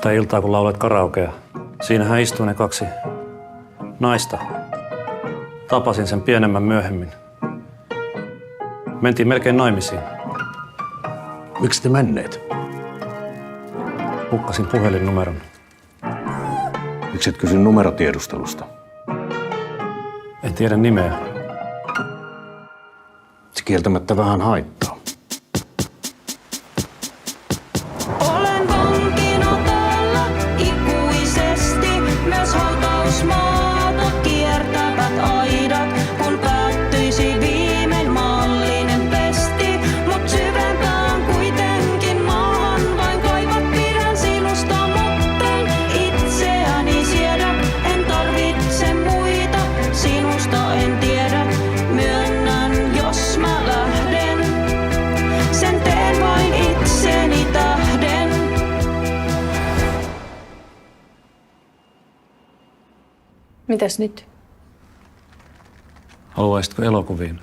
sitä iltaa, kun laulet karaokea. Siinähän istuu ne kaksi naista. Tapasin sen pienemmän myöhemmin. Mentiin melkein naimisiin. Miksi te menneet? Hukkasin puhelinnumeron. Miksi et kysy numerotiedustelusta? En tiedä nimeä. Se kieltämättä vähän haittaa. Olen vankina täällä ikuisesti, myös hautausmaata kiertävät aidat, kun päättyisi viimein maallinen pesti. Mut syvempään kuitenkin maahan vain kaivat, pidän sinusta, mutten itseäni siedä. En tarvitse muita, sinusta en tiedä, myönnän jos mä lähden. Sen teen vain itseni tähden. Mitäs nyt? Haluaisitko elokuviin?